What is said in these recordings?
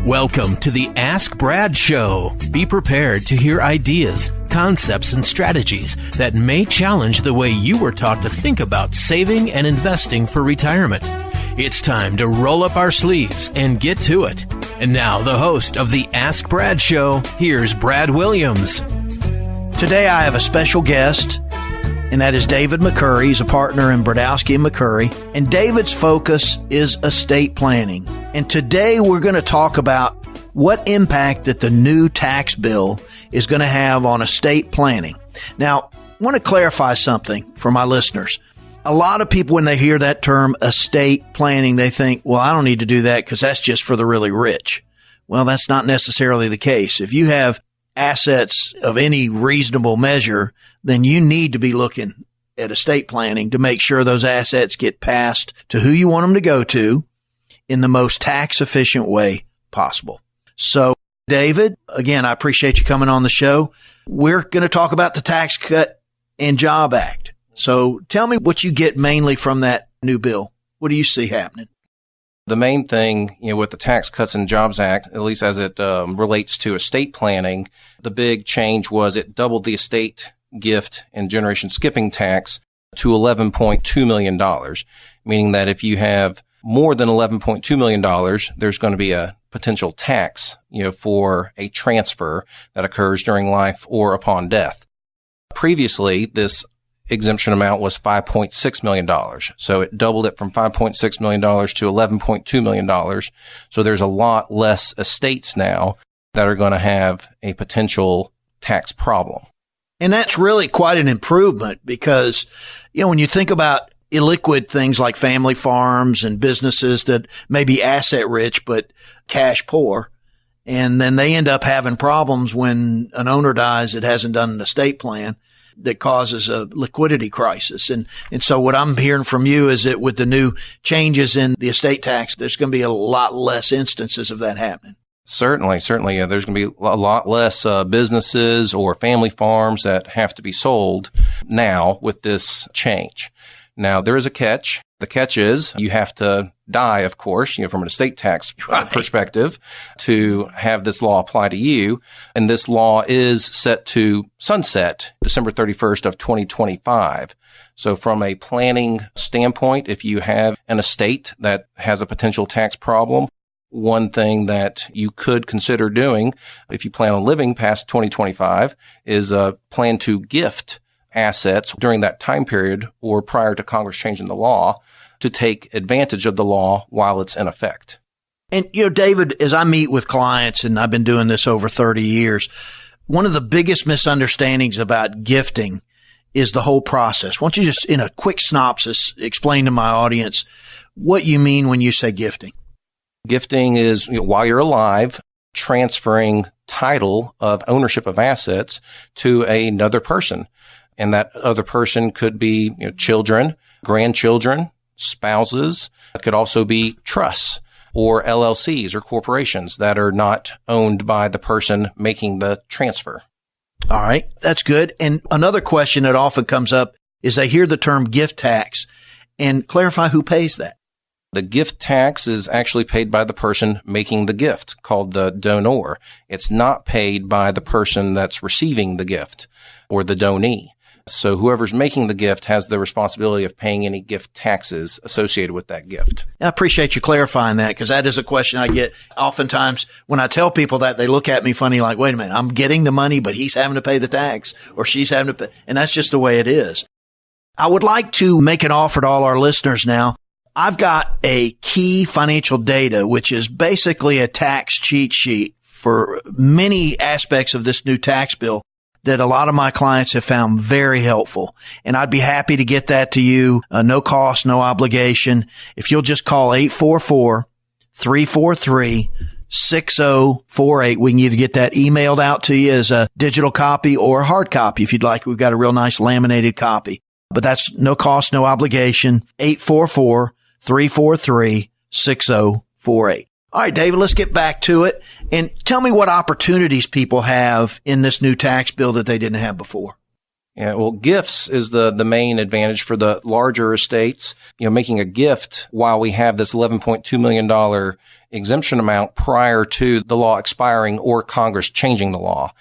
Welcome to the Ask Brad Show. Be prepared to hear ideas, concepts, and strategies that may challenge the way you were taught to think about saving and investing for retirement. It's time to roll up our sleeves and get to it. And now, the host of the Ask Brad Show, here's Brad Williams. Today I have a special guest, and that is David McCurry. He's a partner in Brodowski & McCurry, and David's focus is estate planning. And today we're going to talk about what impact that the new tax bill is going to have on estate planning. Now, I want to clarify something for my listeners. A lot of people, when they hear that term estate planning, they think, well, I don't need to do that because that's just for the really rich. Well, that's not necessarily the case. If you have assets of any reasonable measure, then you need to be looking at estate planning to make sure those assets get passed to who you want them to go to in the most tax efficient way possible. So, David, again, I appreciate you coming on the show. We're going to talk about the Tax Cut and Job Act. So tell me what you get mainly from that new bill. What do you see happening? The main thing, with the Tax Cuts and Jobs Act, at least as it relates to estate planning, the big change was it doubled the estate gift and generation skipping tax to $11.2 million, meaning that if you have more than $11.2 million, there's going to be a potential tax, for a transfer that occurs during life or upon death. Previously, this exemption amount was $5.6 million. So it doubled it from $5.6 million to $11.2 million. So there's a lot less estates now that are going to have a potential tax problem. And that's really quite an improvement because, when you think about illiquid things like family farms and businesses that may be asset rich but cash poor, and then they end up having problems when an owner dies that hasn't done an estate plan, that causes a liquidity crisis. And so what I'm hearing from you is that with the new changes in the estate tax, there's going to be a lot less instances of that happening. Certainly. Yeah, there's going to be a lot less businesses or family farms that have to be sold now with this change. Now, there is a catch. The catch is you have to die, of course, from an estate tax perspective to have this law apply to you. And this law is set to sunset December 31st of 2025. So from a planning standpoint, if you have an estate that has a potential tax problem, one thing that you could consider doing if you plan on living past 2025 is plan to gift assets during that time period or prior to Congress changing the law to take advantage of the law while it's in effect. And, David, as I meet with clients, and I've been doing this over 30 years, one of the biggest misunderstandings about gifting is the whole process. Why don't you just, in a quick synopsis, explain to my audience what you mean when you say gifting? Gifting is, while you're alive, transferring title of ownership of assets to another person. And that other person could be children, grandchildren, spouses. It could also be trusts or LLCs or corporations that are not owned by the person making the transfer. All right. That's good. And another question that often comes up is they hear the term gift tax, and clarify who pays that. The gift tax is actually paid by the person making the gift, called the donor. It's not paid by the person that's receiving the gift or the donee. So whoever's making the gift has the responsibility of paying any gift taxes associated with that gift. I appreciate you clarifying that, because that is a question I get oftentimes when I tell people that. They look at me funny like, wait a minute, I'm getting the money, but he's having to pay the tax or she's having to pay. And that's just the way it is. I would like to make an offer to all our listeners now. I've got a key financial data, which is basically a tax cheat sheet for many aspects of this new tax bill that a lot of my clients have found very helpful. And I'd be happy to get that to you. No cost, no obligation. If you'll just call 844-343-6048, we can either get that emailed out to you as a digital copy or a hard copy if you'd like. We've got a real nice laminated copy. But that's no cost, no obligation. 844-343-6048. All right, David, let's get back to it. And tell me what opportunities people have in this new tax bill that they didn't have before. Yeah, well, gifts is the main advantage for the larger estates. Making a gift while we have this $11.2 million exemption amount prior to the law expiring or Congress changing the law.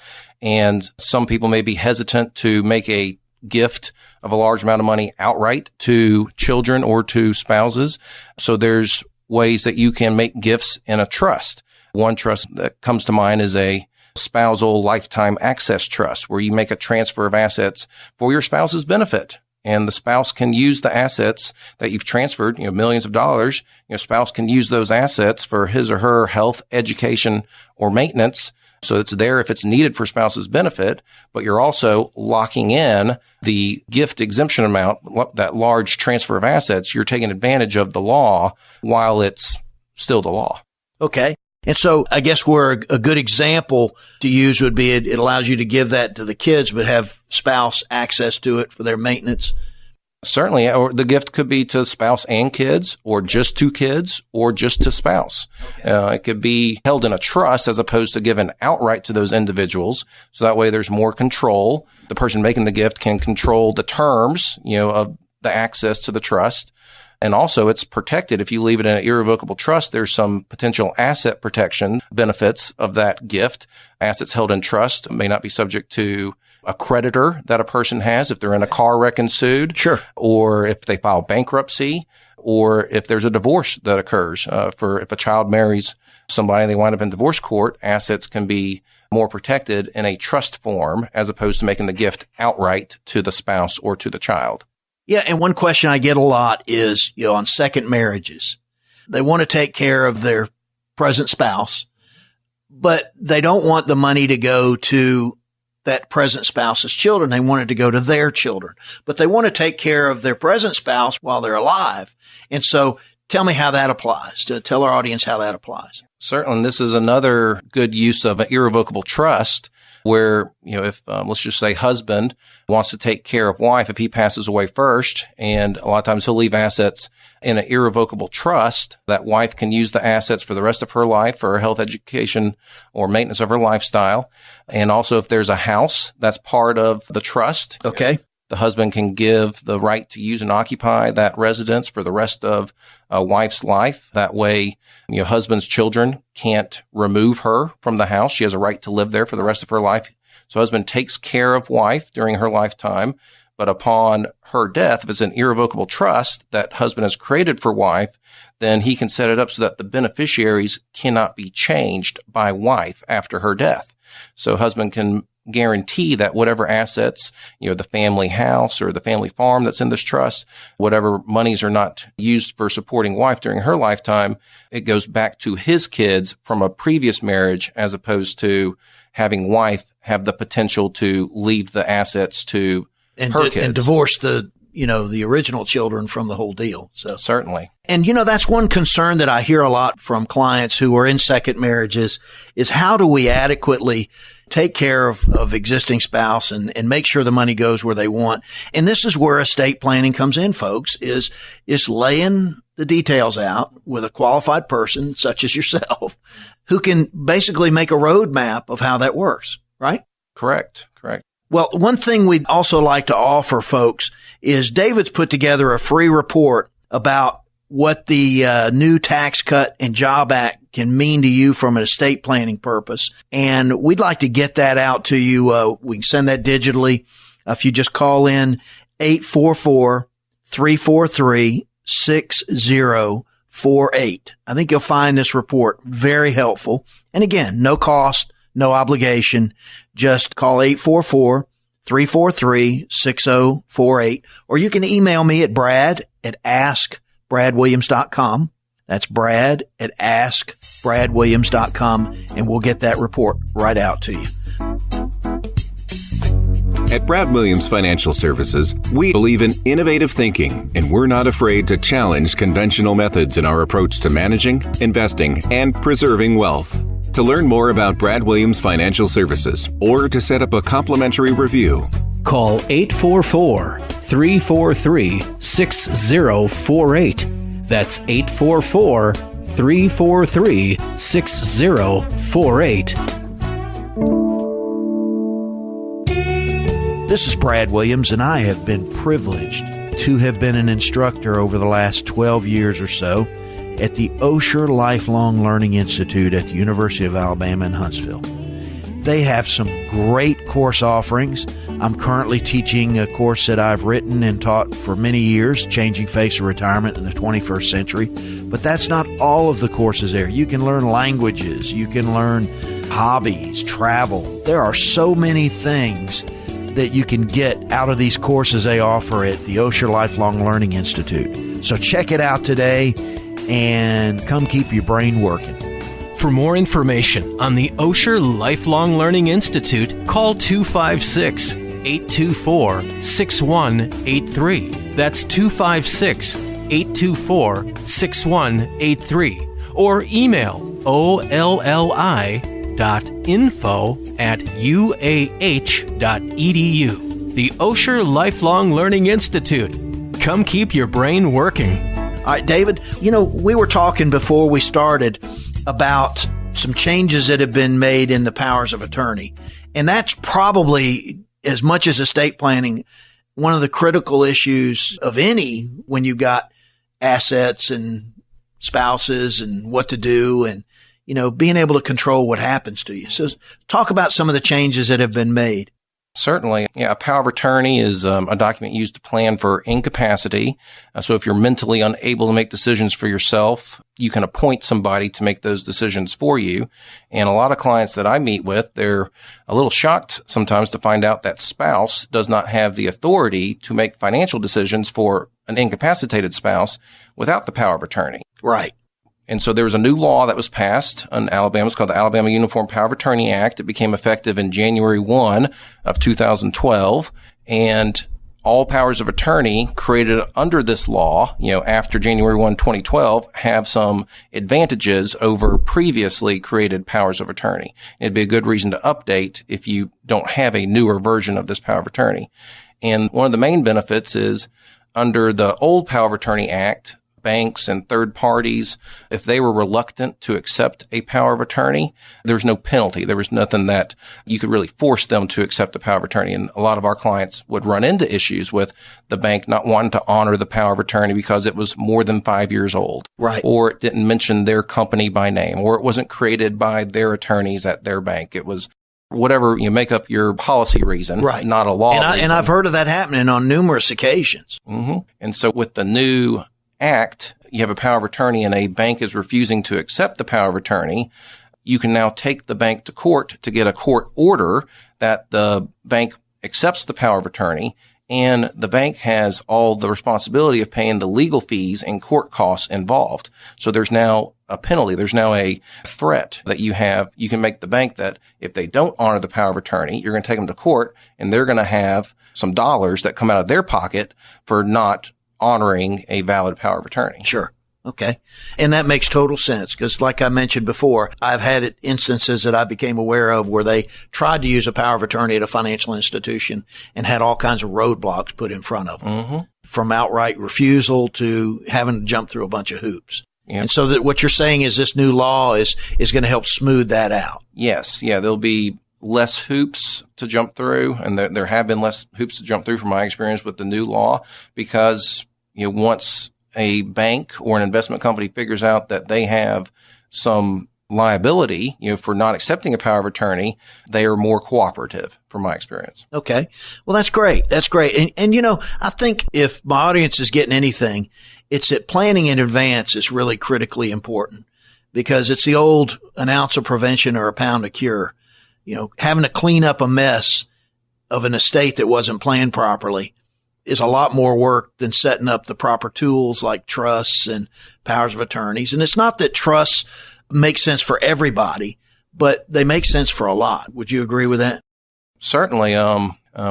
And some people may be hesitant to make a gift of a large amount of money outright to children or to spouses. So there's ways that you can make gifts in a trust. One trust that comes to mind is a spousal lifetime access trust, where you make a transfer of assets for your spouse's benefit. And the spouse can use the assets that you've transferred, millions of dollars. Spouse can use those assets for his or her health, education, or maintenance. So it's there if it's needed for spouse's benefit, but you're also locking in the gift exemption amount, that large transfer of assets. You're taking advantage of the law while it's still the law. Okay. And so I guess where a good example to use would be it allows you to give that to the kids, but have spouse access to it for their maintenance. Certainly. Or the gift could be to spouse and kids, or just to kids, or just to spouse. Okay. It could be held in a trust as opposed to given outright to those individuals. So that way there's more control. The person making the gift can control the terms, of the access to the trust. And also it's protected. If you leave it in an irrevocable trust, there's some potential asset protection benefits of that gift. Assets held in trust may not be subject to a creditor that a person has if they're in a car wreck and sued. Sure. Or if they file bankruptcy, or if there's a divorce that occurs. If a child marries somebody and they wind up in divorce court, assets can be more protected in a trust form as opposed to making the gift outright to the spouse or to the child. Yeah. And one question I get a lot is, on second marriages, they want to take care of their present spouse, but they don't want the money to go to that present spouse's children. They want it to go to their children, but they want to take care of their present spouse while they're alive. And so tell me how that applies. Tell our audience how that applies. Certainly. This is another good use of an irrevocable trust where, if let's just say husband wants to take care of wife if he passes away first, and a lot of times he'll leave assets in an irrevocable trust, that wife can use the assets for the rest of her life for her health, education, or maintenance of her lifestyle. And also if there's a house that's part of the trust. Okay. The husband can give the right to use and occupy that residence for the rest of a wife's life. That way, husband's children can't remove her from the house. She has a right to live there for the rest of her life. So husband takes care of wife during her lifetime, but upon her death, if it's an irrevocable trust that husband has created for wife, then he can set it up so that the beneficiaries cannot be changed by wife after her death. So husband can guarantee that whatever assets, the family house or the family farm that's in this trust, whatever monies are not used for supporting wife during her lifetime, it goes back to his kids from a previous marriage, as opposed to having wife have the potential to leave the assets to her kids. And divorce the original children from the whole deal. So certainly. And, that's one concern that I hear a lot from clients who are in second marriages is how do we adequately take care of existing spouse and make sure the money goes where they want. And this is where estate planning comes in, folks, is laying the details out with a qualified person such as yourself who can basically make a roadmap of how that works, right? Correct. Well, one thing we'd also like to offer folks is David's put together a free report about what the new Tax Cut and Job Act can mean to you from an estate planning purpose. And we'd like to get that out to you. We can send that digitally. If you just call in 844-343-6048. I think you'll find this report very helpful. And again, no cost, no obligation. Just call 844-343-6048, or you can email me at brad@askbradwilliams.com. That's brad@askbradwilliams.com, and we'll get that report right out to you. At Brad Williams Financial Services, we believe in innovative thinking, and we're not afraid to challenge conventional methods in our approach to managing, investing, and preserving wealth. To learn more about Brad Williams Financial Services or to set up a complimentary review, call 844-343-6048. That's 844-343-6048. This is Brad Williams, and I have been privileged to have been an instructor over the last 12 years or so at the Osher Lifelong Learning Institute at the University of Alabama in Huntsville. They have some great course offerings. I'm currently teaching a course that I've written and taught for many years, Changing Face of Retirement in the 21st Century. But that's not all of the courses there. You can learn languages. You can learn hobbies, travel. There are so many things that you can get out of these courses they offer at the Osher Lifelong Learning Institute. So check it out today and come keep your brain working. For more information on the Osher Lifelong Learning Institute, call 256-824-6183. That's 256-824-6183. Or email olli.info@uah.edu. The Osher Lifelong Learning Institute. Come keep your brain working. All right, David, we were talking before we started about some changes that have been made in the powers of attorney. And that's probably, as much as estate planning, one of the critical issues of any when you've got assets and spouses and what to do and, being able to control what happens to you. So talk about some of the changes that have been made. Certainly. Yeah, a power of attorney is a document used to plan for incapacity. So if you're mentally unable to make decisions for yourself, you can appoint somebody to make those decisions for you. And a lot of clients that I meet with, they're a little shocked sometimes to find out that spouse does not have the authority to make financial decisions for an incapacitated spouse without the power of attorney. Right. And so there was a new law that was passed in Alabama. It's called the Alabama Uniform Power of Attorney Act. It became effective in January 1 of 2012. And all powers of attorney created under this law, after January 1, 2012, have some advantages over previously created powers of attorney. It'd be a good reason to update if you don't have a newer version of this power of attorney. And one of the main benefits is under the old Power of Attorney Act, banks and third parties, if they were reluctant to accept a power of attorney, there's no penalty. There was nothing that you could really force them to accept a power of attorney. And a lot of our clients would run into issues with the bank not wanting to honor the power of attorney because it was more than 5 years old. Right. Or it didn't mention their company by name, or it wasn't created by their attorneys at their bank. It was whatever, make up your policy reason, right, not a law reason. And I've heard of that happening on numerous occasions. Mm-hmm. And so with the new act, you have a power of attorney and a bank is refusing to accept the power of attorney, you can now take the bank to court to get a court order that the bank accepts the power of attorney, and the bank has all the responsibility of paying the legal fees and court costs involved. So there's now a penalty. There's now a threat that you have. You can make the bank that if they don't honor the power of attorney, you're going to take them to court and they're going to have some dollars that come out of their pocket for not honoring a valid power of attorney. Sure. Okay. And that makes total sense because like I mentioned before, I've had instances that I became aware of where they tried to use a power of attorney at a financial institution and had all kinds of roadblocks put in front of them, mm-hmm, from outright refusal to having to jump through a bunch of hoops. Yep. And so that what you're saying is this new law is going to help smooth that out. Yes. Yeah. There'll be less hoops to jump through, and there have been less hoops to jump through from my experience with the new law because, once a bank or an investment company figures out that they have some liability, for not accepting a power of attorney, they are more cooperative from my experience. Okay. Well, that's great. That's great. And I think if my audience is getting anything, it's that planning in advance is really critically important because it's the old an ounce of prevention or a pound of cure. Having to clean up a mess of an estate that wasn't planned properly is a lot more work than setting up the proper tools like trusts and powers of attorneys. And it's not that trusts make sense for everybody, but they make sense for a lot. Would you agree with that? Certainly.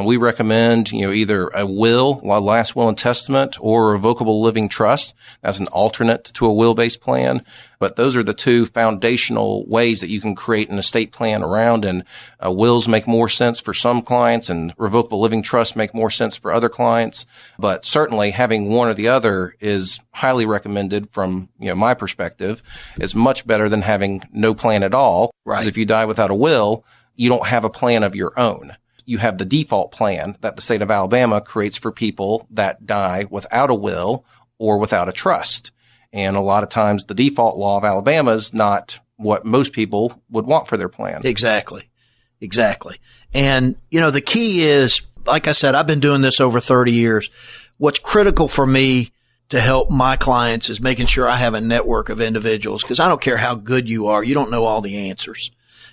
We recommend, either a will, a last will and testament, or a revocable living trust. That's an alternate to a will-based plan. But those are the two foundational ways that you can create an estate plan around. And wills make more sense for some clients, and revocable living trusts make more sense for other clients. But certainly having one or the other is highly recommended from, my perspective. It's much better than having no plan at all. Right. Because if you die without a will, you don't have a plan of your own. you have the default plan that the state of Alabama creates for people that die without a will or without a trust. And a lot of times the default law of Alabama is not what most people would want for their plan. Exactly. And, the key is, like I said, I've been doing this over 30 years. What's critical for me to help my clients is making sure I have a network of individuals, because I don't care how good you are. You don't know all the answers.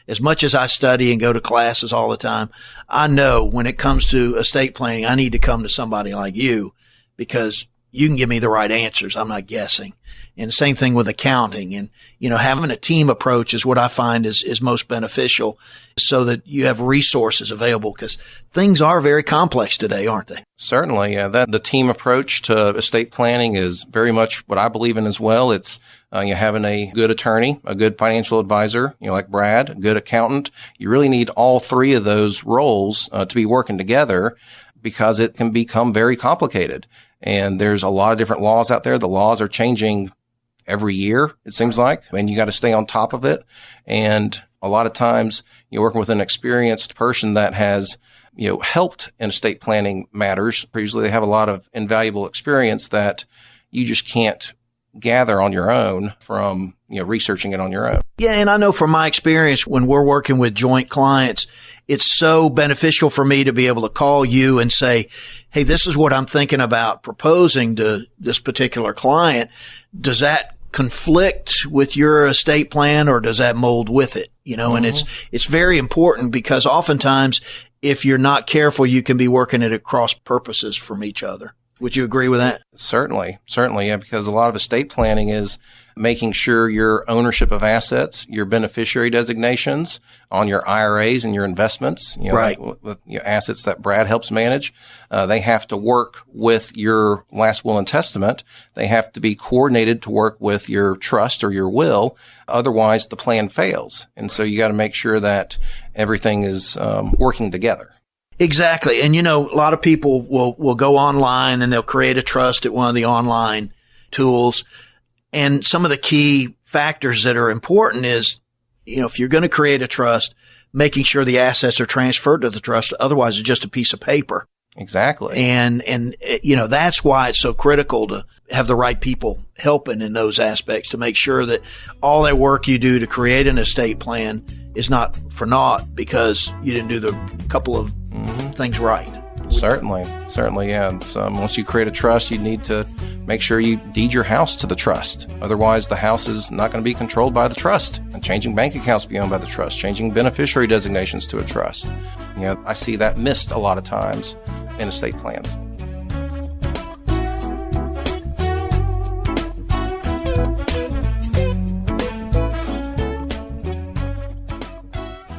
As much as I study and go to classes all the time, I know when it comes to estate planning, I need to come to somebody like you, because you can give me the right answers. I'm not guessing. And the same thing with accounting. And, having a team approach is what I find is most beneficial, so that you have resources available, because things are very complex today, aren't they? Certainly. The team approach to estate planning is very much what I believe in as well. It's having a good attorney, a good financial advisor, like Brad, a good accountant. You really need all three of those roles to be working together, because it can become very complicated. And there's a lot of different laws out there. The laws are changing every year, it seems like, and you got to stay on top of it. And a lot of times you're working with an experienced person that has, helped in estate planning matters previously. They have a lot of invaluable experience that you just can't gather on your own from, researching it on your own. Yeah. And I know from my experience, when we're working with joint clients, it's so beneficial for me to be able to call you and say, hey, this is what I'm thinking about proposing to this particular client. Does that conflict with your estate plan, or does that mold with it? And it's very important, because oftentimes if you're not careful, you can be working at cross purposes from each other. Would you agree with that? Certainly. Yeah, because a lot of estate planning is making sure your ownership of assets, your beneficiary designations on your IRAs and your investments, right, with assets that Brad helps manage, they have to work with your last will and testament. They have to be coordinated to work with your trust or your will. Otherwise, the plan fails. And so you got to make sure that everything is working together. Exactly. And, a lot of people will go online and they'll create a trust at one of the online tools. And some of the key factors that are important is, if you're going to create a trust, making sure the assets are transferred to the trust. Otherwise, it's just a piece of paper. Exactly. And that's why it's so critical to have the right people helping in those aspects, to make sure that all that work you do to create an estate plan is not for naught because you didn't do the couple of things right. Certainly. Yeah. Once you create a trust, you need to make sure you deed your house to the trust. Otherwise, the house is not going to be controlled by the trust. And changing bank accounts be owned by the trust, changing beneficiary designations to a trust. I see that missed a lot of times in estate plans.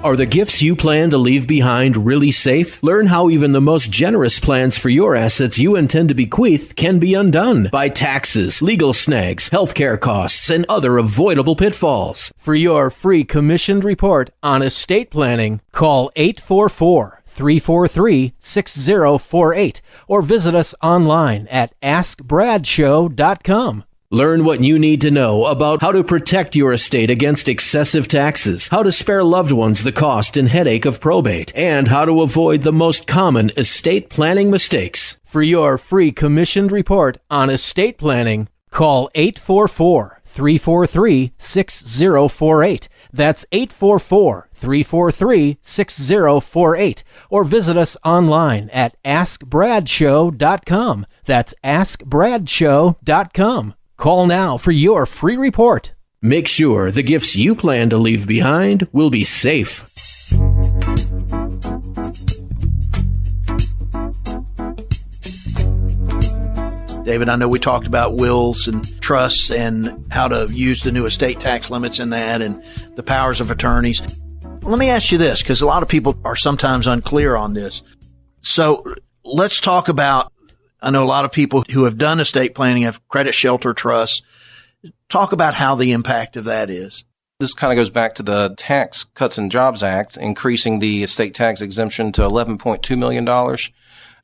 Are the gifts you plan to leave behind really safe? Learn how even the most generous plans for your assets you intend to bequeath can be undone by taxes, legal snags, healthcare costs, and other avoidable pitfalls. For your free commissioned report on estate planning, call 844-343-6048 or visit us online at askbradshow.com. Learn what you need to know about how to protect your estate against excessive taxes, how to spare loved ones the cost and headache of probate, and how to avoid the most common estate planning mistakes. For your free commissioned report on estate planning, call 844-343-6048. That's 844-343-6048. Or visit us online at askbradshow.com. That's askbradshow.com. Call now for your free report. Make sure the gifts you plan to leave behind will be safe. David, I know we talked about wills and trusts and how to use the new estate tax limits in that and the powers of attorneys. Let me ask you this, because a lot of people are sometimes unclear on this. So let's talk about, I know a lot of people who have done estate planning have credit shelter trusts. Talk about how the impact of that is. This kind of goes back to the Tax Cuts and Jobs Act, increasing the estate tax exemption to $11.2 million.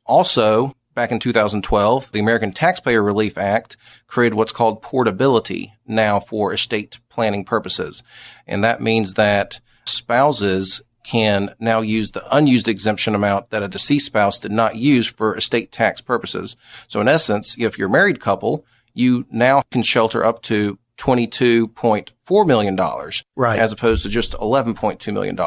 Also, back in 2012, the American Taxpayer Relief Act created what's called portability now for estate planning purposes. And that means that spouses can now use the unused exemption amount that a deceased spouse did not use for estate tax purposes. So in essence, if you're a married couple, you now can shelter up to $22.4 million, right, as opposed to just $11.2 million.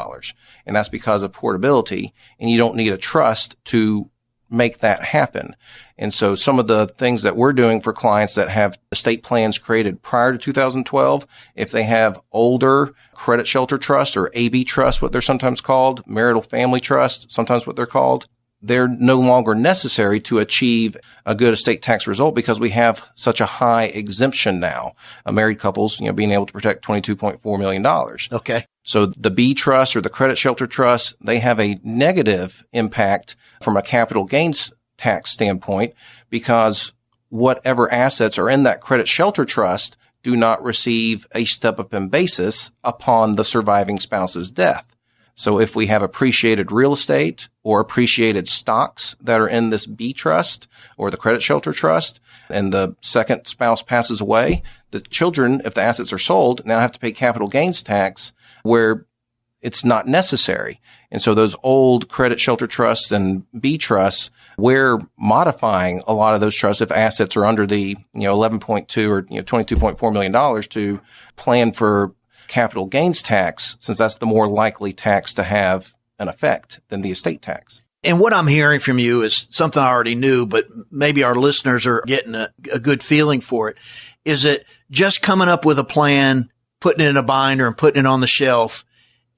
And that's because of portability, and you don't need a trust to make that happen. And so some of the things that we're doing for clients that have estate plans created prior to 2012, if they have older credit shelter trust or AB trust, what they're sometimes called, marital family trust, sometimes what they're called, they're no longer necessary to achieve a good estate tax result because we have such a high exemption now. Married couples, being able to protect $22.4 million. Okay. So the B trust or the credit shelter trust, they have a negative impact from a capital gains tax standpoint because whatever assets are in that credit shelter trust do not receive a step up in basis upon the surviving spouse's death. So if we have appreciated real estate or appreciated stocks that are in this B trust or the credit shelter trust, and the second spouse passes away, the children, if the assets are sold, now have to pay capital gains tax where it's not necessary. And so those old credit shelter trusts and B trusts, we're modifying a lot of those trusts if assets are under the 11.2 or $22.4 million to plan for capital gains tax, since that's the more likely tax to have an effect than the estate tax. And what I'm hearing from you is something I already knew, but maybe our listeners are getting a good feeling for it. Is it just coming up with a plan, putting it in a binder and putting it on the shelf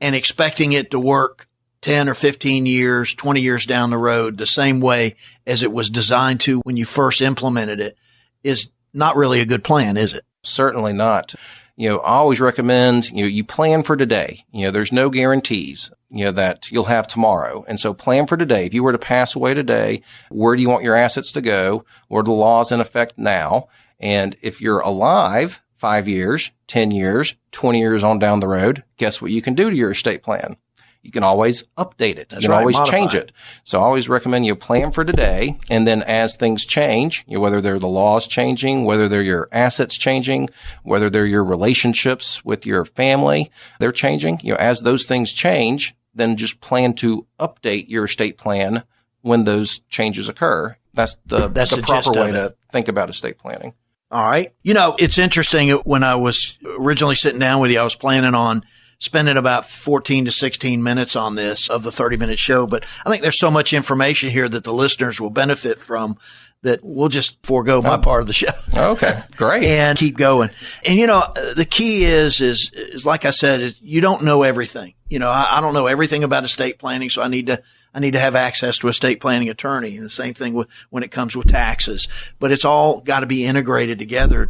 and expecting it to work 10 or 15 years, 20 years down the road, the same way as it was designed to when you first implemented it, is not really a good plan, is it? Certainly not. I always recommend, you plan for today. There's no guarantees, that you'll have tomorrow. And so plan for today. If you were to pass away today, where do you want your assets to go? What are the laws in effect now? And if you're alive 5 years, 10 years, 20 years on down the road, guess what you can do to your estate plan? You can always update it. You can always change it. So I always recommend you plan for today. And then as things change, whether they're the laws changing, whether they're your assets changing, whether they're your relationships with your family, they're changing. As those things change, then just plan to update your estate plan when those changes occur. That's the proper way to think about estate planning. All right. It's interesting. When I was originally sitting down with you, I was planning on spending about 14 to 16 minutes on this of the 30-minute show. But I think there's so much information here that the listeners will benefit from that we'll just forego my part of the show. Okay, great. And keep going. And, the key is like I said, you don't know everything. I don't know everything about estate planning, so I need to have access to a estate planning attorney. And the same thing when it comes with taxes. But it's all got to be integrated together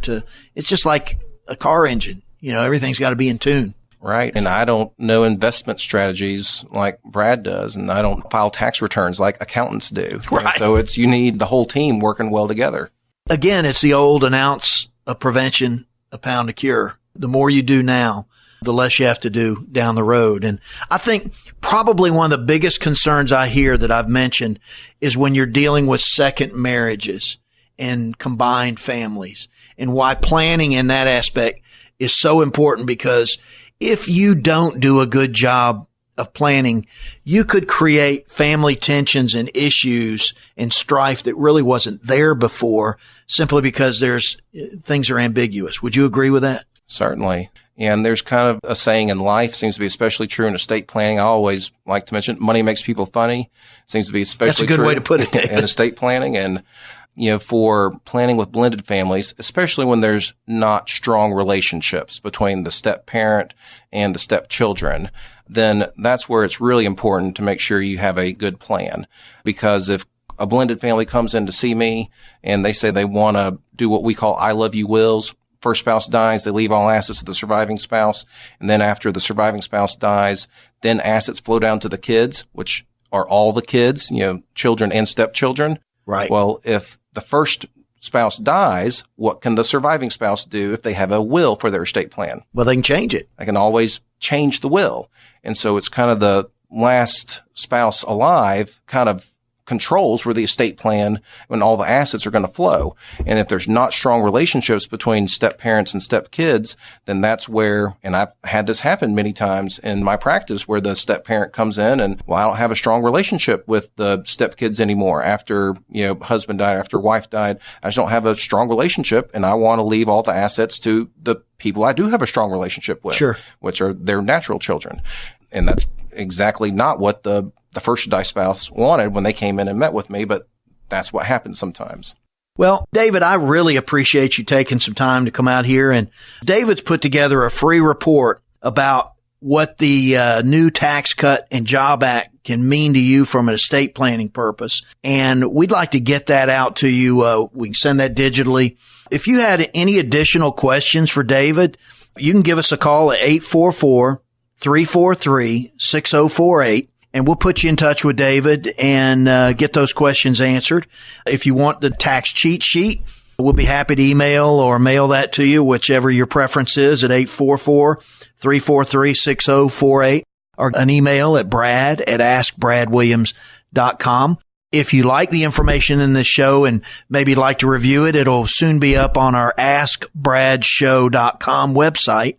it's just like a car engine. Everything's got to be in tune. Right. And I don't know investment strategies like Brad does, and I don't file tax returns like accountants do. Right. So you need the whole team working well together. Again, it's the old an ounce of prevention, a pound of cure. The more you do now, the less you have to do down the road. And I think probably one of the biggest concerns I hear that I've mentioned is when you're dealing with second marriages and combined families, and why planning in that aspect is so important, because if you don't do a good job of planning, you could create family tensions and issues and strife that really wasn't there before, simply because things are ambiguous. Would you agree with that? Certainly. And there's kind of a saying in life, seems to be especially true in estate planning. I always like to mention, money makes people funny. Seems to be especially true. That's a good way to put it, David. In estate planning. And for planning with blended families, especially when there's not strong relationships between the step parent and the step children, then that's where it's really important to make sure you have a good plan. Because if a blended family comes in to see me and they say they want to do what we call I love you wills, first spouse dies, they leave all assets to the surviving spouse. And then after the surviving spouse dies, then assets flow down to the kids, which are all the kids, children and stepchildren. Right. Well, if the first spouse dies, what can the surviving spouse do if they have a will for their estate plan? Well, they can change it. They can always change the will. And so it's kind of the last spouse alive kind of controls where the estate plan and all the assets are going to flow. And if there's not strong relationships between step parents and step kids, then that's where, and I've had this happen many times in my practice, where the step parent comes in and, well, I don't have a strong relationship with the step kids anymore after, husband died, after wife died. I just don't have a strong relationship, and I want to leave all the assets to the people I do have a strong relationship with, sure, which are their natural children. And that's exactly not what the first die spouse wanted when they came in and met with me, but that's what happens sometimes. Well, David, I really appreciate you taking some time to come out here. And David's put together a free report about what the new Tax Cut and Job Act can mean to you from an estate planning purpose. And we'd like to get that out to you. We can send that digitally. If you had any additional questions for David, you can give us a call at 844-343-6048. And we'll put you in touch with David and get those questions answered. If you want the tax cheat sheet, we'll be happy to email or mail that to you, whichever your preference is, at 844-343-6048, or an email at brad@askbradwilliams.com. If you like the information in this show and maybe like to review it, it'll soon be up on our askbradshow.com website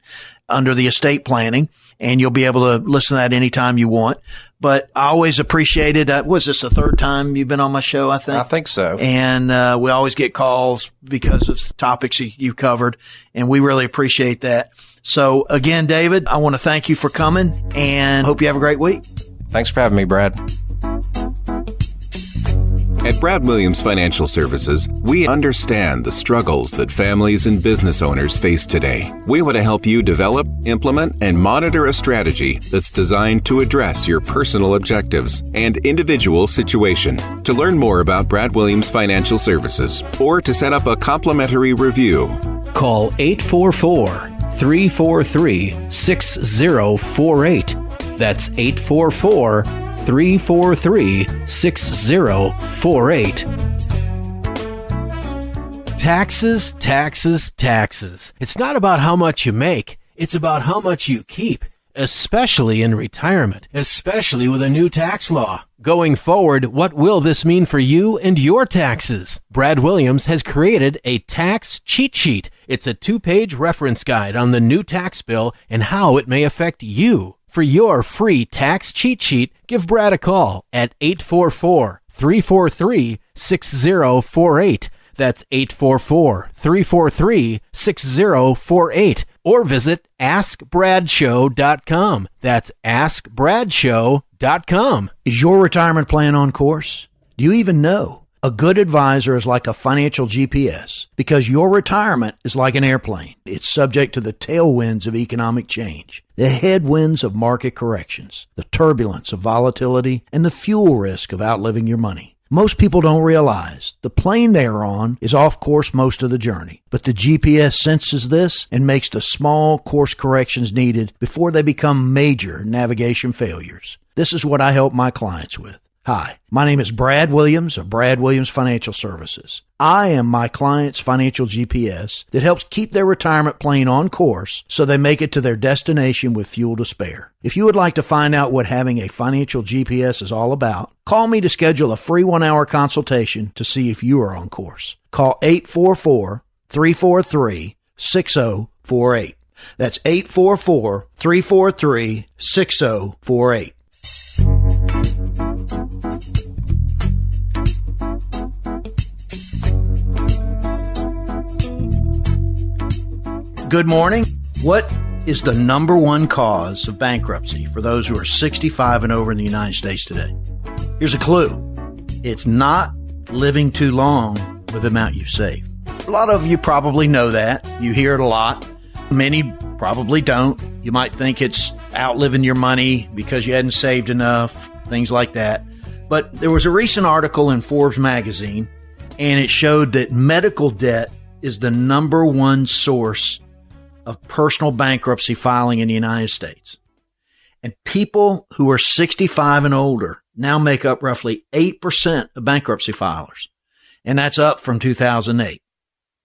under the estate planning, and you'll be able to listen to that anytime you want. But I always appreciate it. Was this the third time you've been on my show, I think? I think so. And we always get calls because of topics you covered, and we really appreciate that. So again, David, I want to thank you for coming and hope you have a great week. Thanks for having me, Brad. At Brad Williams Financial Services, we understand the struggles that families and business owners face today. We want to help you develop, implement, and monitor a strategy that's designed to address your personal objectives and individual situation. To learn more about Brad Williams Financial Services or to set up a complimentary review, call 844-343-6048. That's 844-343-6048. Taxes, taxes, taxes. It's not about how much you make. It's about how much you keep, especially in retirement, especially with a new tax law. Going forward, what will this mean for you and your taxes? Brad Williams has created a tax cheat sheet. It's a 2-page reference guide on the new tax bill and how it may affect you. For your free tax cheat sheet, give Brad a call at 844-343-6048. That's 844-343-6048. Or visit AskBradShow.com. That's AskBradShow.com. Is your retirement plan on course? Do you even know? A good advisor is like a financial GPS because your retirement is like an airplane. It's subject to the tailwinds of economic change, the headwinds of market corrections, the turbulence of volatility, and the fuel risk of outliving your money. Most people don't realize the plane they are on is off course most of the journey, but the GPS senses this and makes the small course corrections needed before they become major navigation failures. This is what I help my clients with. Hi, my name is Brad Williams of Brad Williams Financial Services. I am my client's financial GPS that helps keep their retirement plane on course so they make it to their destination with fuel to spare. If you would like to find out what having a financial GPS is all about, call me to schedule a free 1-hour consultation to see if you are on course. Call 844-343-6048. That's 844-343-6048. Good morning. What is the number one cause of bankruptcy for those who are 65 and over in the United States today? Here's a clue. It's not living too long with the amount you've saved. A lot of you probably know that. You hear it a lot. Many probably don't. You might think it's outliving your money because you hadn't saved enough, things like that. But there was a recent article in Forbes magazine, and it showed that medical debt is the number one source of personal bankruptcy filing in the United States. And people who are 65 and older now make up roughly 8% of bankruptcy filers. And that's up from 2008.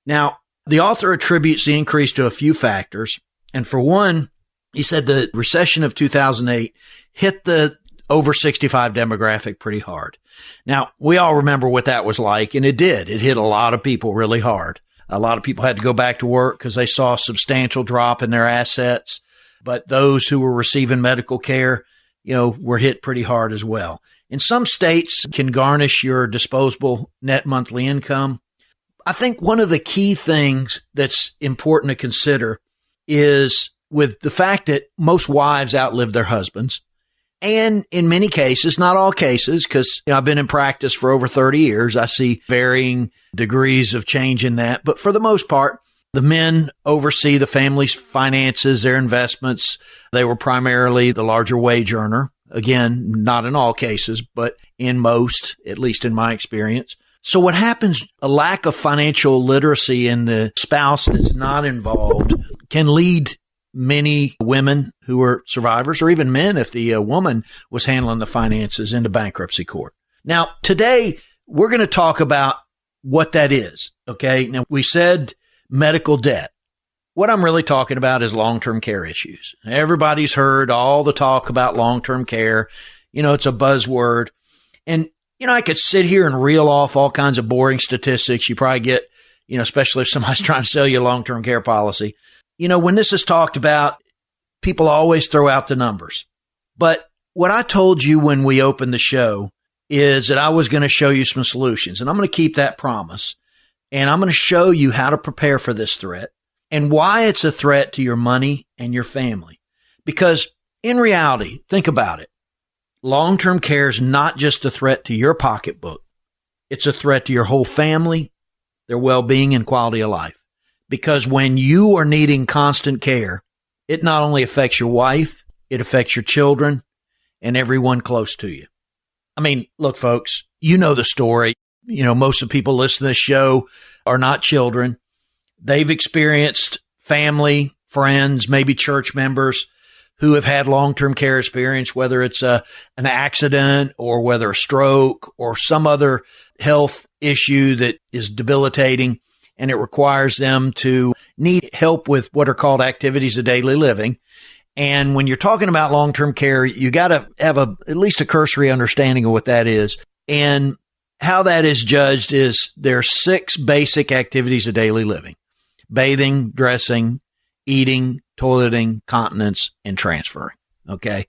Now, the author attributes the increase to a few factors. And for one, he said the recession of 2008 hit the over 65 demographic pretty hard. Now, we all remember what that was like, and it did. It hit a lot of people really hard. A lot of people had to go back to work because they saw a substantial drop in their assets. But those who were receiving medical care, were hit pretty hard as well. In some states can garnish your disposable net monthly income. I think one of the key things that's important to consider is with the fact that most wives outlive their husbands. And in many cases, not all cases, because I've been in practice for over 30 years, I see varying degrees of change in that. But for the most part, the men oversee the family's finances, their investments. They were primarily the larger wage earner. Again, not in all cases, but in most, at least in my experience. So what happens, a lack of financial literacy in the spouse that's not involved can lead many women who are survivors, or even men if the woman was handling the finances, into bankruptcy court. Now, today, we're going to talk about what that is, okay? Now, we said medical debt. What I'm really talking about is long-term care issues. Everybody's heard all the talk about long-term care. It's a buzzword. And, I could sit here and reel off all kinds of boring statistics. You probably get, especially if somebody's trying to sell you a long-term care policy. When this is talked about, people always throw out the numbers. But what I told you when we opened the show is that I was going to show you some solutions. And I'm going to keep that promise. And I'm going to show you how to prepare for this threat and why it's a threat to your money and your family. Because in reality, think about it. Long-term care is not just a threat to your pocketbook. It's a threat to your whole family, their well-being and quality of life. Because when you are needing constant care, it not only affects your wife, it affects your children and everyone close to you. I mean, look, folks, you know the story. Most of the people listening to this show are not children. They've experienced family, friends, maybe church members who have had long-term care experience, whether it's an accident or whether a stroke or some other health issue that is debilitating, and it requires them to need help with what are called activities of daily living. And when you're talking about long-term care, you got to have at least a cursory understanding of what that is. And how that is judged is there are 6 basic activities of daily living: bathing, dressing, eating, toileting, continence, and transferring. Okay.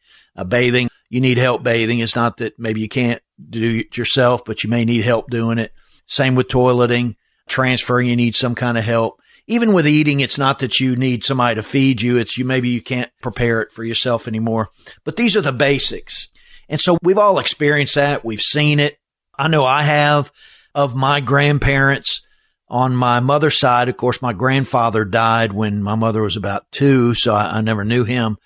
Bathing, you need help bathing. It's not that maybe you can't do it yourself, but you may need help doing it. Same with toileting. Transferring, you need some kind of help. Even with eating, it's not that you need somebody to feed you. It's maybe you can't prepare it for yourself anymore. But these are the basics. And so we've all experienced that. We've seen it. I know I have. Of my grandparents on my mother's side, of course, my grandfather died when my mother was about 2, so I never knew him.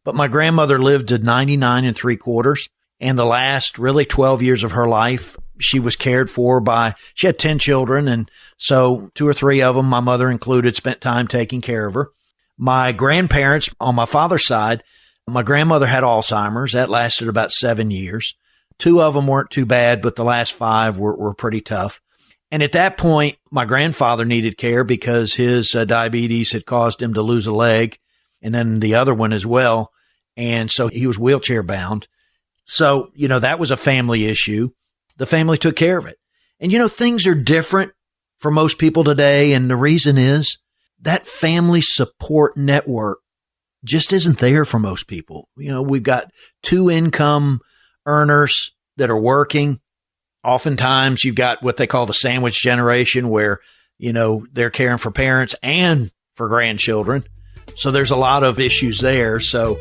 But my grandmother lived to 99 3/4, and the last really 12 years of her life, she was cared for she had 10 children. And so 2 or 3 of them, my mother included, spent time taking care of her. My grandparents on my father's side, my grandmother had Alzheimer's. That lasted about 7 years. 2 of them weren't too bad, but the last 5 were pretty tough. And at that point, my grandfather needed care because his diabetes had caused him to lose a leg, and then the other one as well. And so he was wheelchair bound. So, that was a family issue. The family took care of it. And, things are different for most people today. And the reason is that family support network just isn't there for most people. We've got 2 income earners that are working. Oftentimes you've got what they call the sandwich generation where, they're caring for parents and for grandchildren. So there's a lot of issues there. So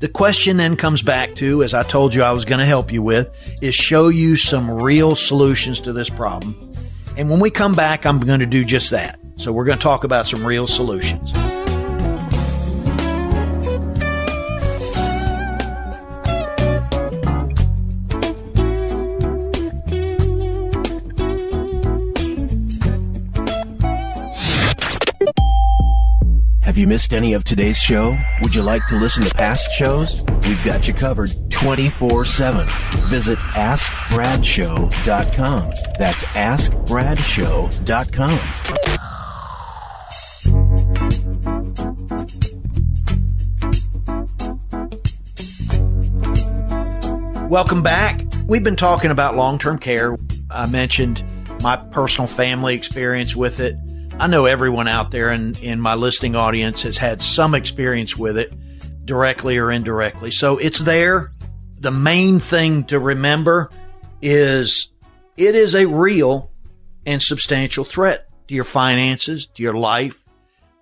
the question then comes back to, as I told you I was going to help you with, is show you some real solutions to this problem. And when we come back, I'm going to do just that. So we're going to talk about some real solutions. Have you missed any of today's show? Would you like to listen to past shows? We've got you covered 24/7. Visit AskBradShow.com. That's AskBradShow.com. Welcome back. We've been talking about long-term care. I mentioned my personal family experience with it. I know everyone out there in my listening audience has had some experience with it, directly or indirectly. So it's there. The main thing to remember is it is a real and substantial threat to your finances, to your life,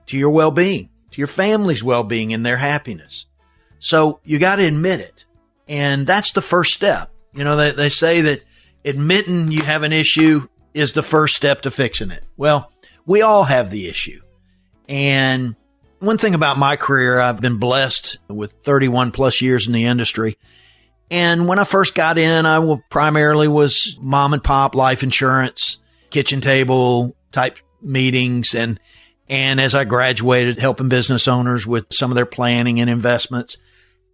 to your well-being, to your family's well-being and their happiness. So you got to admit it. And that's the first step. You know, they say that admitting you have an issue is the first step to fixing it. Well, we all have the issue. And one thing about my career, I've been blessed with 31 plus years in the industry. And when I first got in, I primarily was mom and pop life insurance, kitchen table type meetings. And as I graduated, helping business owners with some of their planning and investments.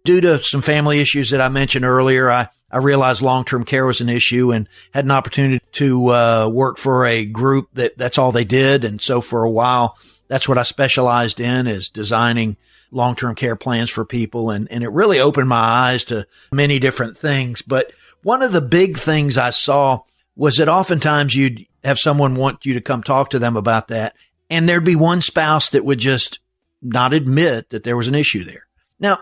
Due to some family issues that I mentioned earlier, I realized long-term care was an issue and had an opportunity to work for a group that's all they did. And so for a while, that's what I specialized in, is designing long-term care plans for people. And it really opened my eyes to many different things. But one of the big things I saw was that oftentimes you'd have someone want you to come talk to them about that. And there'd be one spouse that would just not admit that there was an issue there. Now,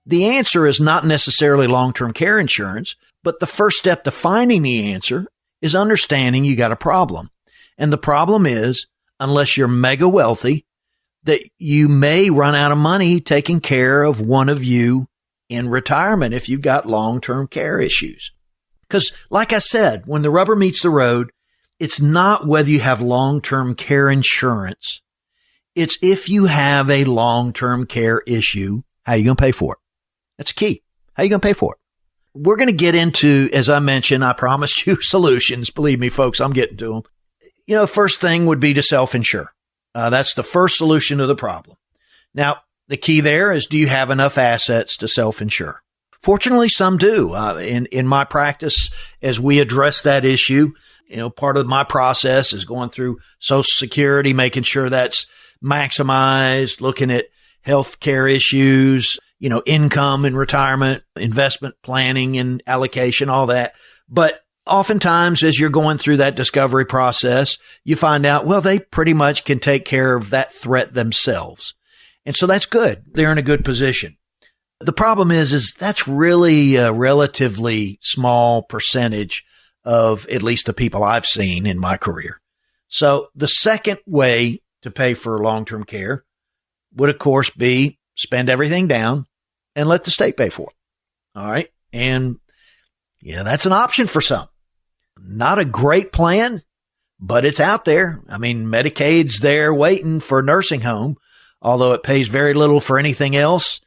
the answer is not necessarily long-term care insurance, but the first step to finding the answer is understanding you got a problem. And the problem is, unless you're mega wealthy, that you may run out of money taking care of one of you in retirement if you've got long-term care issues. Because like I said, when the rubber meets the road, it's not whether you have long-term care insurance. It's if you have a long-term care issue, how are you going to pay for it? That's key. How are you going to pay for it? We're going to get into, as I mentioned, I promised you solutions. Believe me, folks, I'm getting to them. You know, the first thing would be to self-insure. That's the first solution to the problem. Now, the key there is, do you have enough assets to self-insure? Fortunately, some do. In my practice, as we address that issue, you know, part of my process is going through Social Security, making sure that's maximized, looking at health care issues, you know, income and retirement, investment planning and allocation, all that. But oftentimes, as you're going through that discovery process, you find out, well, they pretty much can take care of that threat themselves. And so that's good. They're in a good position. The problem is that's really a relatively small percentage of at least the people I've seen in my career. So the second way to pay for long-term care would, of course, be spend everything down and let the state pay for it. All right. And yeah, that's an option for some. Not a great plan, but it's out there. I mean, Medicaid's there waiting for a nursing home, although it pays very little for anything else.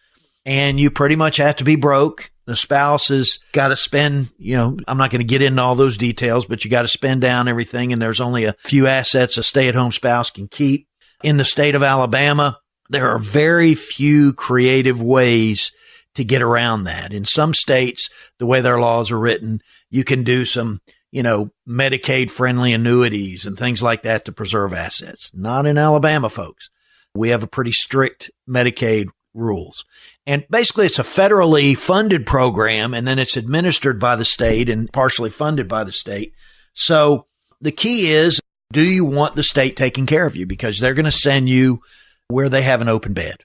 And you pretty much have to be broke. The spouse has got to spend, you know, I'm not going to get into all those details, but you got to spend down everything. And there's only a few assets a stay-at-home spouse can keep. In the state of Alabama, there are very few creative ways to get around that. In some states, the way their laws are written, you can do some, you know, Medicaid-friendly annuities and things like that to preserve assets. Not in Alabama, folks. We have a pretty strict Medicaid rules. And basically, it's a federally funded program, and then it's administered by the state and partially funded by the state. So the key is, do you want the state taking care of you? Because they're going to send you where they have an open bed.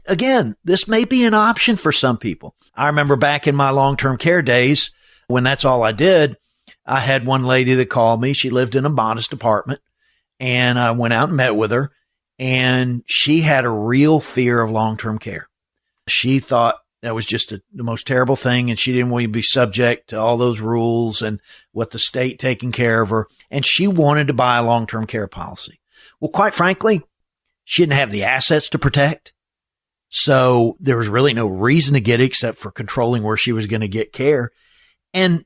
Again, this may be an option for some people. I remember back in my long-term care days, when that's all I did, I had one lady that called me. She lived in a modest apartment, and I went out and met with her, and she had a real fear of long-term care. She thought that was just the most terrible thing, and she didn't want to be subject to all those rules and what the state taking care of her, and she wanted to buy a long-term care policy. Well, quite frankly, she didn't have the assets to protect. So there was really no reason to get it except for controlling where she was going to get care. And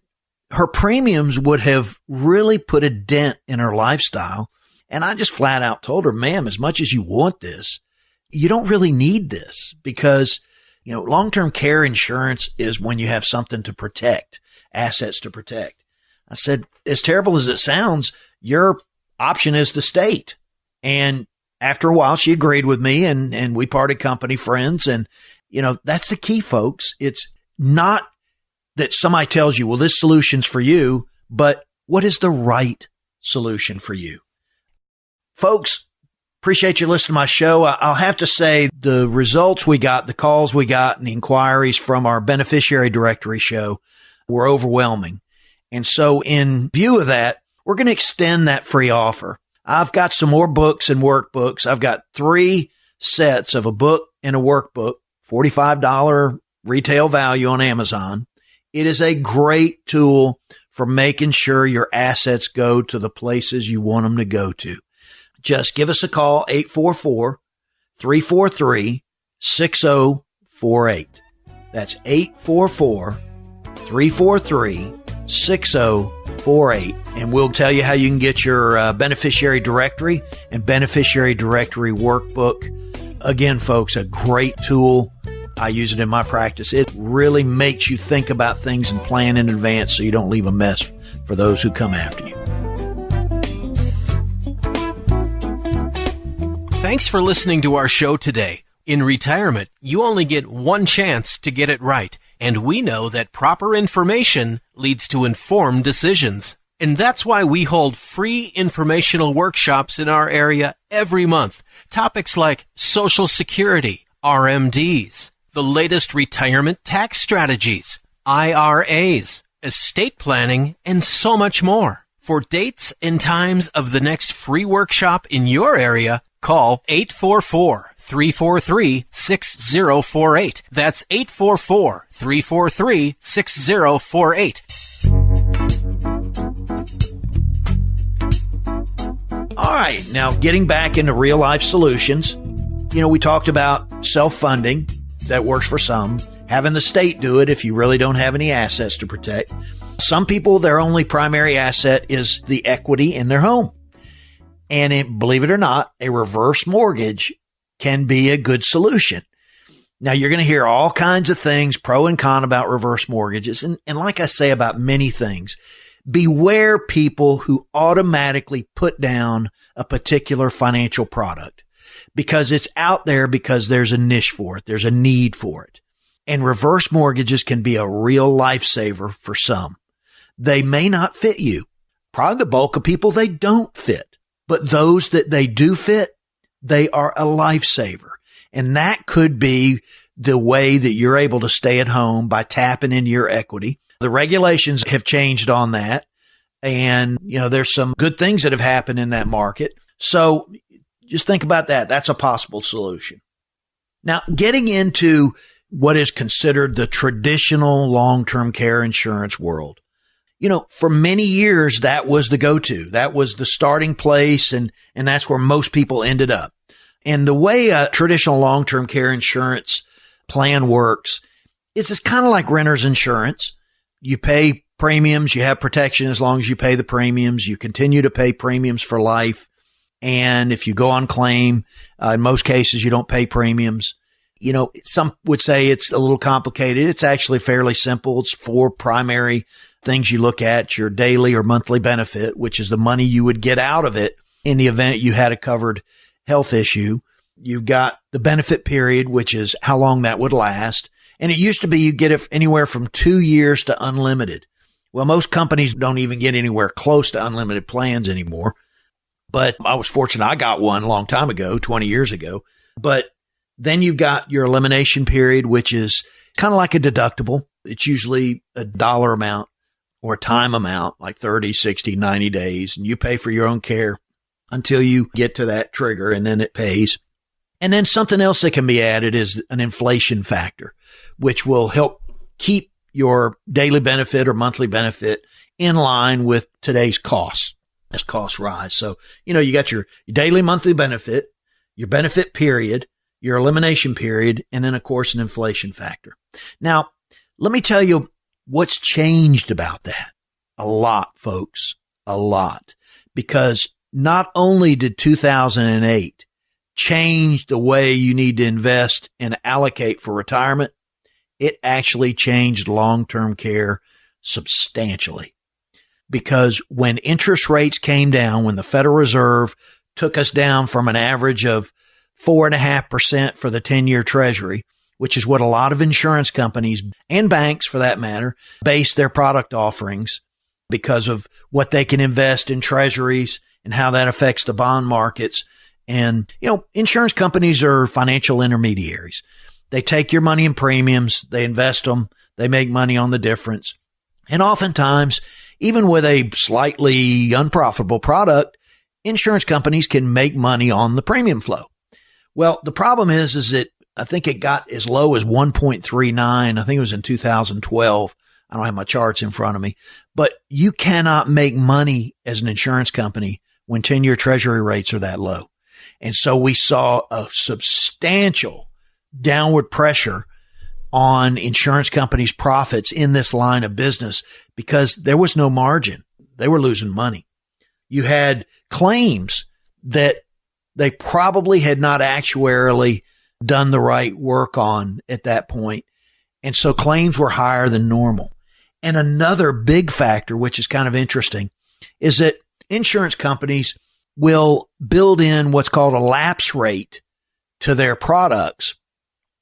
her premiums would have really put a dent in her lifestyle. And I just flat out told her, ma'am, as much as you want this, you don't really need this because, you know, long-term care insurance is when you have something to protect, assets to protect. I said, as terrible as it sounds, your option is the state. And after a while, she agreed with me and we parted company friends. And, you know, that's the key, folks. It's not that somebody tells you, well, this solution's for you, but what is the right solution for you? Folks, appreciate you listening to my show. I'll have to say the results we got, the calls we got, and the inquiries from our beneficiary directory show were overwhelming. And so in view of that, we're going to extend that free offer. I've got some more books and workbooks. I've got 3 sets of a book and a workbook, $45 retail value on Amazon. It is a great tool for making sure your assets go to the places you want them to go to. Just give us a call, 844-343-6048. That's 844-343-6048. And we'll tell you how you can get your beneficiary directory and beneficiary directory workbook. Again, folks, a great tool. I use it in my practice. It really makes you think about things and plan in advance so you don't leave a mess for those who come after you. Thanks for listening to our show today. In retirement, you only get one chance to get it right, and we know that proper information leads to informed decisions. And that's why we hold free informational workshops in our area every month. Topics like Social Security, RMDs, the latest retirement tax strategies, IRAs, estate planning, and so much more. For dates and times of the next free workshop in your area, call 844-343-6048. That's 844-343-6048. All right, now getting back into real life solutions. We talked about self-funding. That works for some. Having the state do it if you really don't have any assets to protect. Some people, their only primary asset is the equity in their home. And believe it or not, a reverse mortgage can be a good solution. Now, you're going to hear all kinds of things, pro and con, about reverse mortgages. And like I say about many things, beware people who automatically put down a particular financial product. Because it's out there because there's a niche for it. There's a need for it. And reverse mortgages can be a real lifesaver for some. They may not fit you. Probably the bulk of people, they don't fit. But those that they do fit, they are a lifesaver. And that could be the way that you're able to stay at home by tapping into your equity. The regulations have changed on that. And, there's some good things that have happened in that market. So just think about that. That's a possible solution. Now, getting into what is considered the traditional long-term care insurance world. For many years, that was the go-to. That was the starting place, and that's where most people ended up. And the way a traditional long-term care insurance plan works is it's kind of like renter's insurance. You pay premiums. You have protection as long as you pay the premiums. You continue to pay premiums for life. And if you go on claim, in most cases, you don't pay premiums. Some would say it's a little complicated. It's actually fairly simple. It's 4 primary things you look at: your daily or monthly benefit, which is the money you would get out of it in the event you had a covered health issue. You've got the benefit period, which is how long that would last. And it used to be you get it anywhere from 2 years to unlimited. Well, most companies don't even get anywhere close to unlimited plans anymore. But I was fortunate. I got one a long time ago, 20 years ago. But then you've got your elimination period, which is kind of like a deductible. It's usually a dollar amount or a time amount, like 30, 60, 90 days. And you pay for your own care until you get to that trigger, and then it pays. And then something else that can be added is an inflation factor, which will help keep your daily benefit or monthly benefit in line with today's costs as costs rise. So, you got your daily monthly benefit, your benefit period, your elimination period, and then, of course, an inflation factor. Now, let me tell you what's changed about that. A lot, folks, a lot. Because not only did 2008 change the way you need to invest and allocate for retirement, it actually changed long-term care substantially. Because when interest rates came down, when the Federal Reserve took us down from an average of 4.5% for the 10-year Treasury, which is what a lot of insurance companies and banks, for that matter, base their product offerings because of what they can invest in treasuries and how that affects the bond markets. And, insurance companies are financial intermediaries. They take your money in premiums, they invest them, they make money on the difference. And oftentimes, even with a slightly unprofitable product, insurance companies can make money on the premium flow. Well, the problem is that I think it got as low as 1.39. I think it was in 2012. I don't have my charts in front of me, but you cannot make money as an insurance company when 10-year treasury rates are that low. And so we saw a substantial downward pressure on insurance companies' profits in this line of business because there was no margin. They were losing money. You had claims that they probably had not actuarially done the right work on at that point. And so claims were higher than normal. And another big factor, which is kind of interesting, is that insurance companies will build in what's called a lapse rate to their products,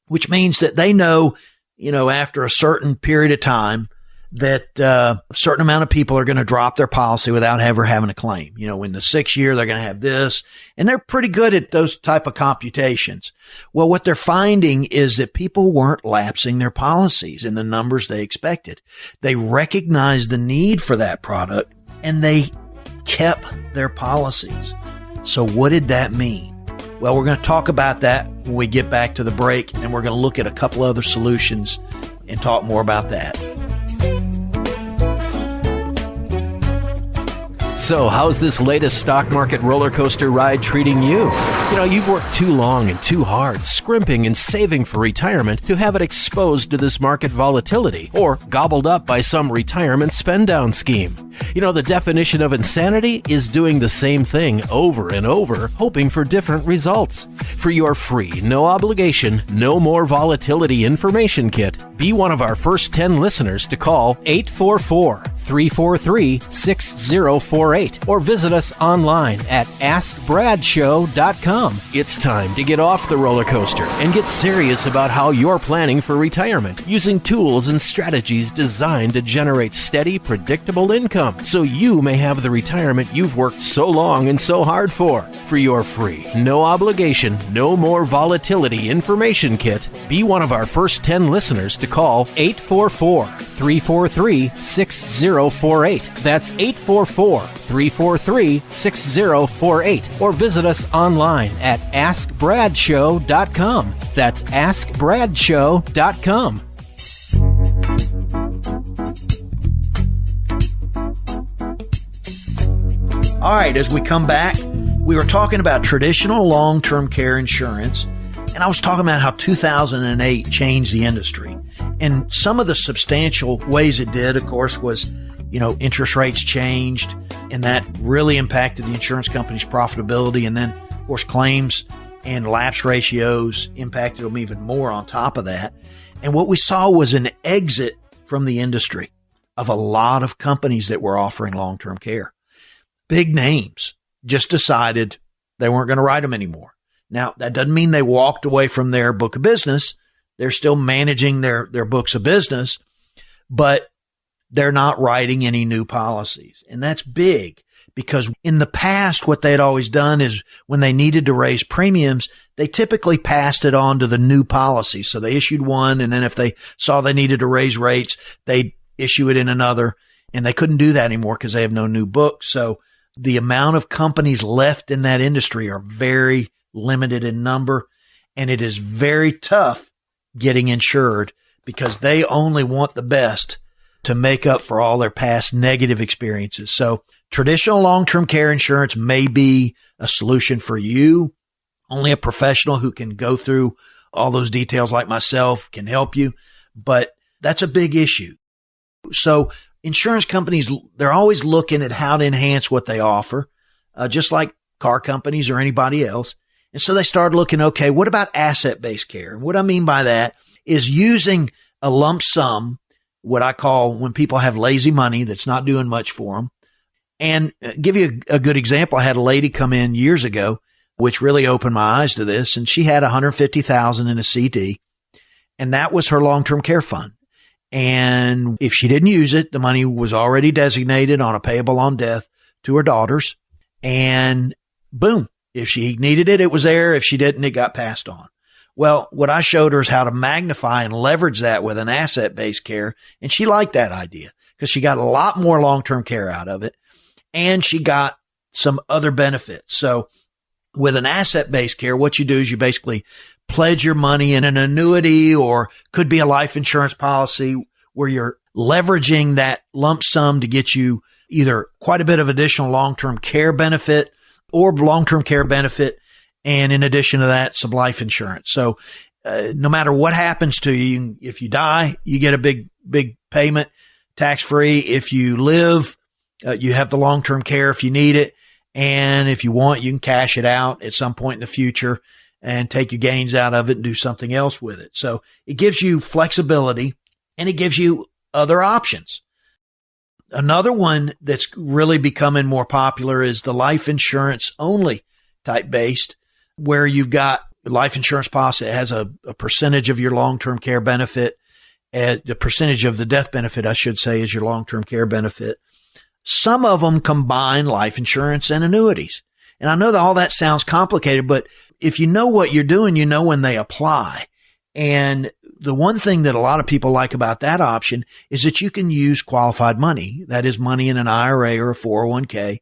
which means that they know, after a certain period of time that a certain amount of people are going to drop their policy without ever having a claim. In the 6th year, they're going to have this, and they're pretty good at those type of computations. Well, what they're finding is that people weren't lapsing their policies in the numbers they expected. They recognized the need for that product, and they kept their policies. So what did that mean? Well, we're going to talk about that when we get back to the break, and we're going to look at a couple other solutions and talk more about that. So, how's this latest stock market roller coaster ride treating you? You've worked too long and too hard, scrimping and saving for retirement to have it exposed to this market volatility or gobbled up by some retirement spend-down scheme. The definition of insanity is doing the same thing over and over, hoping for different results. For your free, no obligation, no more volatility information kit, be one of our first 10 listeners to call 844-343-6048 or visit us online at AskBradShow.com. It's time to get off the roller coaster and get serious about how you're planning for retirement using tools and strategies designed to generate steady, predictable income so you may have the retirement you've worked so long and so hard for. For your free, no obligation, no more volatility information kit, be one of our first 10 listeners to call 844-343-6048. That's 844-343-6048. Or visit us online at AskBradShow.com. That's AskBradShow.com. All right, as we come back, we were talking about traditional long-term care insurance, and I was talking about how 2008 changed the industry. And some of the substantial ways it did, of course, was, interest rates changed, and that really impacted the insurance company's profitability. And then, of course, claims and lapse ratios impacted them even more on top of that. And what we saw was an exit from the industry of a lot of companies that were offering long-term care. Big names just decided they weren't going to write them anymore. Now, that doesn't mean they walked away from their book of business. They're still managing their books of business, but they're not writing any new policies. And that's big because in the past, what they had always done is when they needed to raise premiums, they typically passed it on to the new policy. So they issued one, and then if they saw they needed to raise rates, they'd issue it in another. And they couldn't do that anymore because they have no new books. So the amount of companies left in that industry are very limited in number, and it is very tough getting insured because they only want the best to make up for all their past negative experiences. So traditional long-term care insurance may be a solution for you. Only a professional who can go through all those details like myself can help you, but that's a big issue. So insurance companies, they're always looking at how to enhance what they offer, just like car companies or anybody else. And so they started looking, okay, what about asset-based care? And what I mean by that is using a lump sum, what I call when people have lazy money that's not doing much for them. And give you a good example. I had a lady come in years ago, which really opened my eyes to this. And she had $150,000 in a CD. And that was her long-term care fund. And if she didn't use it, the money was already designated on a payable on death to her daughters. And boom, if she needed it, it was there. If she didn't, it got passed on. Well, what I showed her is how to magnify and leverage that with an asset-based care. And she liked that idea because she got a lot more long-term care out of it. And she got some other benefits. So with an asset-based care, what you do is you basically pledge your money in an annuity, or could be a life insurance policy where you're leveraging that lump sum to get you either quite a bit of additional long-term care benefit or long-term care benefit. And in addition to that, some life insurance. So no matter what happens to you, if you die, you get a big payment, tax-free. If you live, you have the long-term care if you need it. And if you want, you can cash it out at some point in the future and take your gains out of it and do something else with it. So it gives you flexibility and it gives you other options. Another one that's really becoming more popular is the life insurance only type based, where you've got life insurance policy that has a percentage of your long-term care benefit. The percentage of the death benefit, I should say, is your long-term care benefit. Some of them combine life insurance and annuities. And I know that all that sounds complicated, but if you know what you're doing, you know when they apply. And the one thing that a lot of people like about that option is that you can use qualified money. That is money in an IRA or a 401k,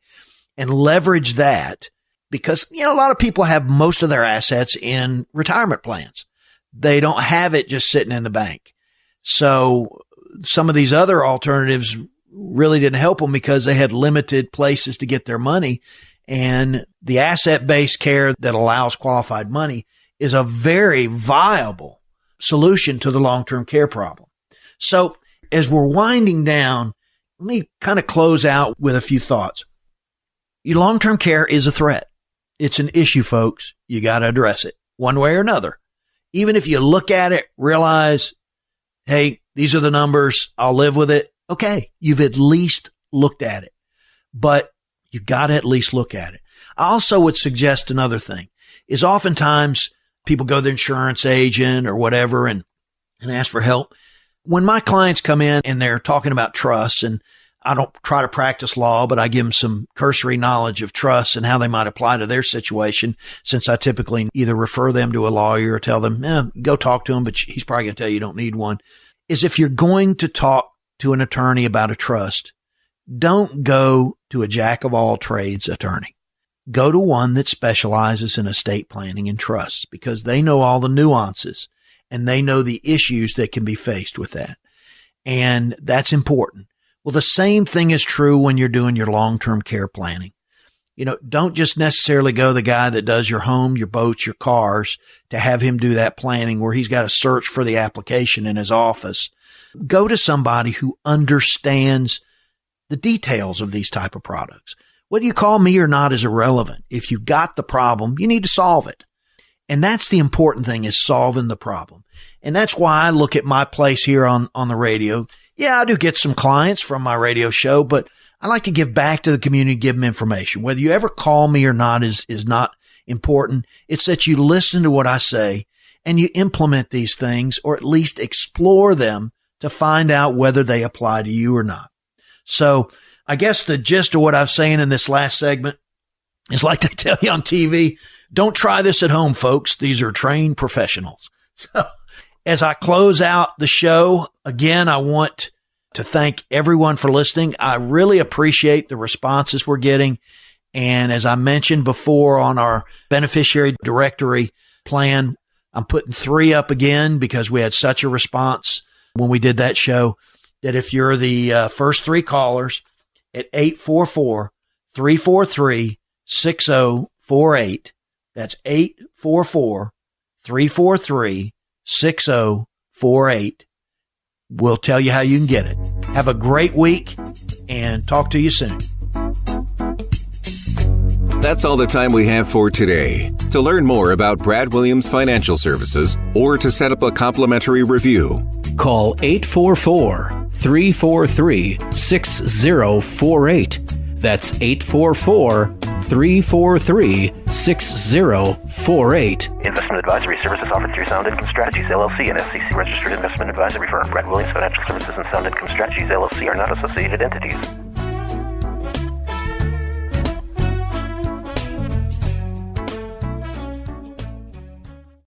and leverage that because, a lot of people have most of their assets in retirement plans. They don't have it just sitting in the bank. So some of these other alternatives really didn't help them because they had limited places to get their money. And the asset-based care that allows qualified money is a very viable solution to the long-term care problem. So as we're winding down, let me kind of close out with a few thoughts. Your long-term care is a threat. It's an issue, folks. You got to address it one way or another. Even if you look at it, realize, hey, these are the numbers, I'll live with it. Okay, you've at least looked at it, but you got to at least look at it. I also would suggest another thing is oftentimes people go to the insurance agent or whatever and ask for help. When my clients come in and they're talking about trusts, and I don't try to practice law, but I give them some cursory knowledge of trusts and how they might apply to their situation, since I typically either refer them to a lawyer or tell them, go talk to him, but he's probably going to tell you don't need one, is if you're going to talk to an attorney about a trust, don't go to a jack of all trades attorney. Go to one that specializes in estate planning and trusts, because they know all the nuances and they know the issues that can be faced with that. And that's important. Well, the same thing is true when you're doing your long-term care planning. Don't just necessarily go the guy that does your home, your boats, your cars to have him do that planning where he's got to search for the application in his office. Go to somebody who understands the details of these type of products. Whether you call me or not is irrelevant. If you've got the problem, you need to solve it. And that's the important thing, is solving the problem. And that's why I look at my place here on the radio. Yeah, I do get some clients from my radio show, but I like to give back to the community, give them information. Whether you ever call me or not is not important. It's that you listen to what I say and you implement these things, or at least explore them to find out whether they apply to you or not. So I guess the gist of what I'm saying in this last segment is, like they tell you on TV, don't try this at home, folks. These are trained professionals. So as I close out the show, again, I want to thank everyone for listening. I really appreciate the responses we're getting. And as I mentioned before, on our beneficiary directory plan, I'm putting 3 up again because we had such a response when we did that show, that if you're the first 3 callers at 844-343-6048, that's 844-343-6048. We'll tell you how you can get it. Have a great week and talk to you soon. That's all the time we have for today. To learn more about Brad Williams Financial Services, or to set up a complimentary review, call 844-343-6048. That's 844-343-6048. 343-6048. Investment advisory services offered through Sound Income Strategies, LLC, an SEC-registered investment advisory firm. Brad Williams Financial Services and Sound Income Strategies, LLC are not associated entities.